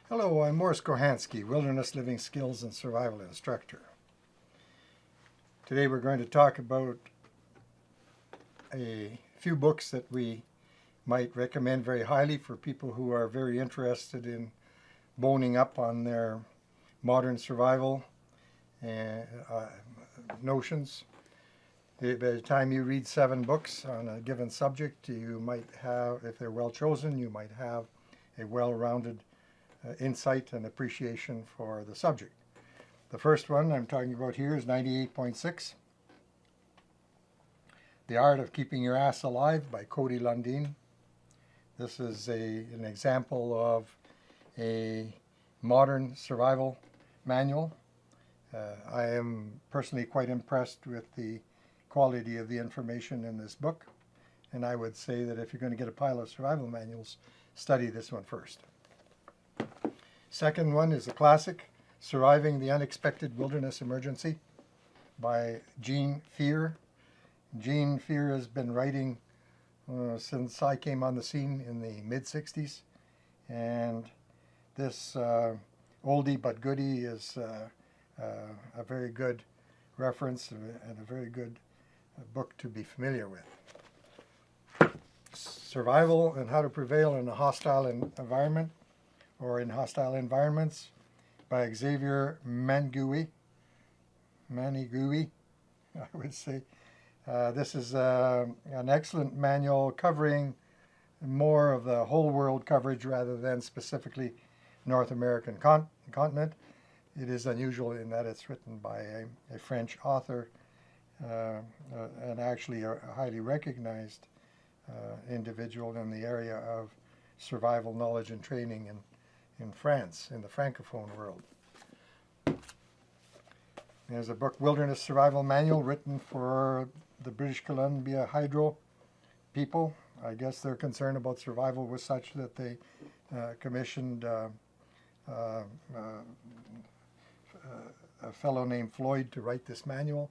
Hello, I'm Morris Kochanski, Wilderness Living Skills and Survival Instructor. Today we're going to talk about a few books that we might recommend very highly for people who are very interested in boning up on their modern survival notions. By the time you read 7 books on a given subject, you might have, if they're well chosen, you might have a well-rounded insight and appreciation for the subject. The first one I'm talking about here is 98.6, The Art of Keeping Your Ass Alive by Cody Lundin. This is an example of a modern survival manual. I am personally quite impressed with the quality of the information in this book, and I would say that if you're going to get a pile of survival manuals, study this one first. Second one is a classic, Surviving the Unexpected Wilderness Emergency by Gene Fear. Gene Fear has been writing since I came on the scene in the mid-60s, and this oldie but goodie is a very good reference and a very good book to be familiar with. Survival and How to Prevail in a Hostile Environment, or in Hostile Environments, by Xavier Manignet, I would say. This is an excellent manual covering more of the whole world coverage rather than specifically North American continent. It is unusual in that it's written by a French author and actually a highly recognized individual in the area of survival knowledge and training in France, in the Francophone world. There's a book, Wilderness Survival Manual, written for the British Columbia Hydro people. I guess their concern about survival was such that they commissioned a fellow named Floyd to write this manual.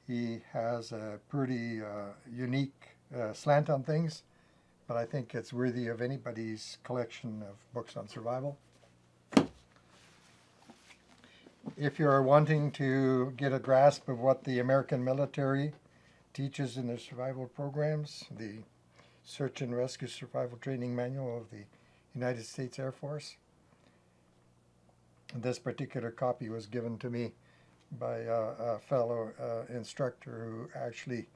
He has a pretty unique slant on things, but I think it's worthy of anybody's collection of books on survival. If you're wanting to get a grasp of what the American military teaches in their survival programs, the Search and Rescue Survival Training Manual of the United States Air Force. This particular copy was given to me by a fellow instructor who actually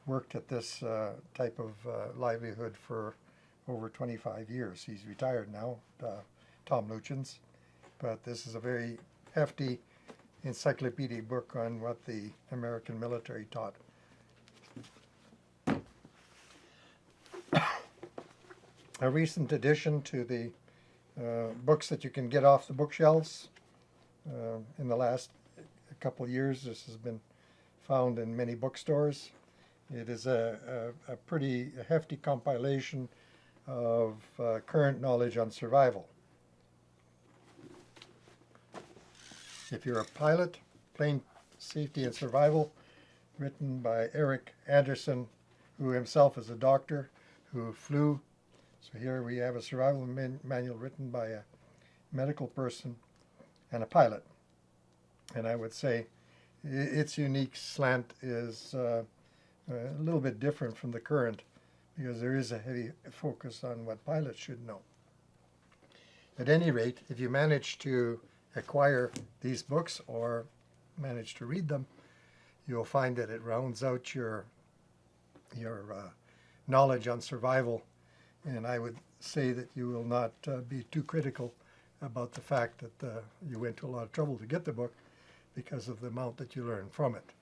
worked at this type of livelihood for over 25 years. He's retired now, Tom Luchins, but this is a very hefty encyclopedic book on what the American military taught. A recent addition to the books that you can get off the bookshelves. In the last couple of years, this has been found in many bookstores. It is a pretty hefty compilation of current knowledge on survival. If you're a pilot, Plane Safety and Survival, written by Eric Anderson, who himself is a doctor who flew. So here we have a survival manual written by a medical person and a pilot. And I would say its unique slant is a little bit different from the current, because there is a heavy focus on what pilots should know. At any rate, if you manage to acquire these books or manage to read them, you'll find that it rounds out your knowledge on survival, and I would say that you will not be too critical about the fact that you went to a lot of trouble to get the book, because of the amount that you learn from it.